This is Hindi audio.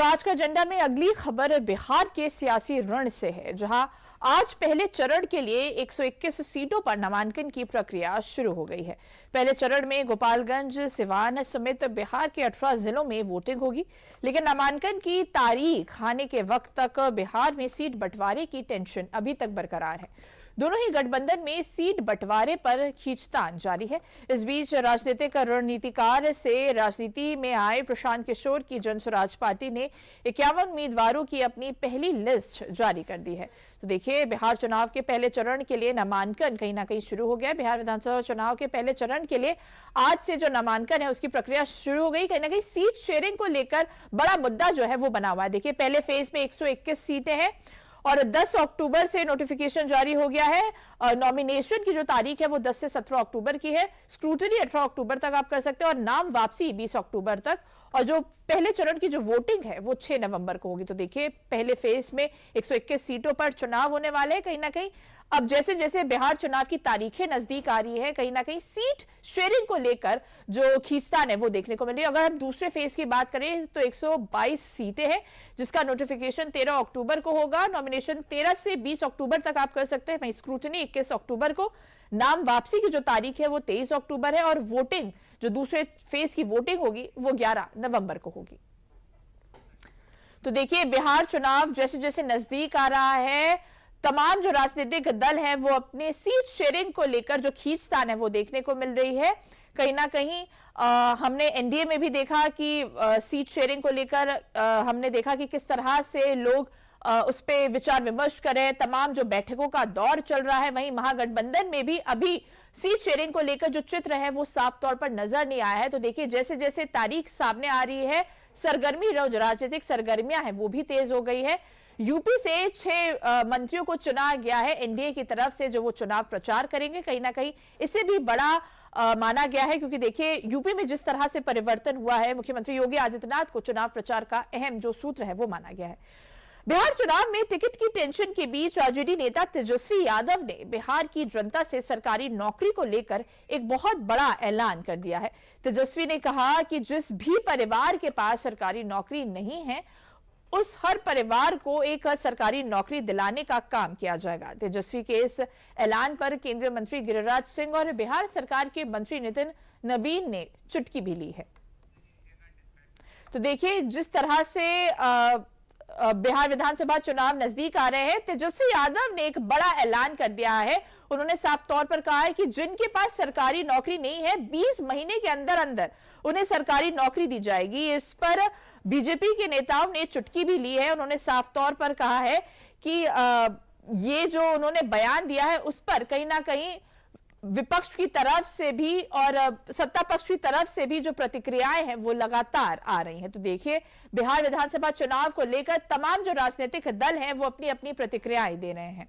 तो आज का एजेंडा में अगली खबर बिहार के सियासी रण से है, जहां आज पहले चरण के लिए 121 सीटों पर नामांकन की प्रक्रिया शुरू हो गई है। पहले चरण में गोपालगंज, सिवान समेत बिहार के 18 जिलों में वोटिंग होगी, लेकिन नामांकन की तारीख आने के वक्त तक बिहार में सीट बंटवारे की टेंशन अभी तक बरकरार है। दोनों ही गठबंधन में सीट बंटवारे पर खींचतान जारी है। इस बीच राजनीतिक रणनीतिकार से राजनीति में आए प्रशांत किशोर की जन स्वराज पार्टी ने 51 उम्मीदवारों की अपनी पहली लिस्ट जारी कर दी है। तो देखिए, बिहार चुनाव के पहले चरण के लिए नामांकन कहीं ना कहीं शुरू हो गया। बिहार विधानसभा चुनाव के पहले चरण के लिए आज से जो नामांकन है उसकी प्रक्रिया शुरू हो गई। कहीं ना कहीं सीट शेयरिंग को लेकर बड़ा मुद्दा जो है वो बना हुआ है। देखिए, पहले फेज में 121 सीटें हैं और 10 अक्टूबर से नोटिफिकेशन जारी हो गया है। नॉमिनेशन की जो तारीख है वो 10 से 17 अक्टूबर की है। स्क्रूटनी 18 अक्टूबर तक आप कर सकते हैं और नाम वापसी 20 अक्टूबर तक। और जो पहले चरण की जो वोटिंग है वो 6 नवंबर को होगी। तो देखिए, पहले फेज में 121 सीटों पर चुनाव होने वाले हैं। कहीं ना कहीं अब जैसे जैसे बिहार चुनाव की तारीखें नजदीक आ रही है, कहीं ना कहीं सीट शेयरिंग को लेकर जो खींचतान है वो देखने को मिल रही है। अगर हम दूसरे फेज की बात करें तो 122 सीटें हैं, जिसका नोटिफिकेशन 13 अक्टूबर को होगा। नॉमिनेशन 13 से 20 अक्टूबर तक आप कर सकते हैं। वहीं स्क्रूटनी 21 अक्टूबर को, नाम वापसी की जो तारीख है वो 23 अक्टूबर है और वोटिंग जो दूसरे फेज की वोटिंग होगी वो 11 नवंबर को होगी। तो देखिए, बिहार चुनाव जैसे जैसे नजदीक आ रहा है, तमाम जो राजनीतिक दल हैं वो अपने सीट शेयरिंग को लेकर जो खींचतान है वो देखने को मिल रही है। कहीं ना कहीं हमने एनडीए में भी देखा कि सीट शेयरिंग को लेकर हमने देखा कि किस तरह से लोग उस पर विचार विमर्श करें। तमाम जो बैठकों का दौर चल रहा है, वहीं महागठबंधन में भी अभी सीट शेयरिंग को लेकर जो चित्र है वो साफ तौर पर नजर नहीं आया है। तो देखिए, जैसे जैसे तारीख सामने आ रही है, सरगर्मी जो राजनीतिक सरगर्मियां हैं वो भी तेज हो गई है। यूपी से 6 मंत्रियों को चुना गया है एनडीए की तरफ से, जो वो चुनाव प्रचार करेंगे। कहीं ना कहीं इसे भी बड़ा माना गया है, क्योंकि देखिए, यूपी में जिस तरह से परिवर्तन हुआ है, मुख्यमंत्री योगी आदित्यनाथ को चुनाव प्रचार का अहम जो सूत्र है वो माना गया है। बिहार चुनाव में टिकट की टेंशन के बीच आरजेडी नेता तेजस्वी यादव ने बिहार की जनता से सरकारी नौकरी को लेकर एक बहुत बड़ा ऐलान कर दिया है। तेजस्वी ने कहा कि जिस भी परिवार के पास सरकारी नौकरी नहीं है, उस हर परिवार को एक सरकारी नौकरी दिलाने का काम किया जाएगा। तेजस्वी के इस ऐलान पर केंद्रीय मंत्री गिरिराज सिंह और बिहार सरकार के मंत्री नितिन नवीन ने चुटकी भी ली है। तो देखिए, जिस तरह से बिहार विधानसभा चुनाव नजदीक आ रहे हैं, तेजस्वी यादव ने एक बड़ा ऐलान कर दिया है। उन्होंने साफ तौर पर कहा है कि जिनके पास सरकारी नौकरी नहीं है, 20 महीने के अंदर अंदर उन्हें सरकारी नौकरी दी जाएगी। इस पर बीजेपी के नेताओं ने चुटकी भी ली है। उन्होंने साफ तौर पर कहा है कि ये जो उन्होंने बयान दिया है उस पर कहीं ना कहीं विपक्ष की तरफ से भी और सत्ता पक्ष की तरफ से भी जो प्रतिक्रियाएं हैं वो लगातार आ रही हैं। तो देखिए, बिहार विधानसभा चुनाव को लेकर तमाम जो राजनीतिक दल हैं वो अपनी अपनी प्रतिक्रियाएं दे रहे हैं।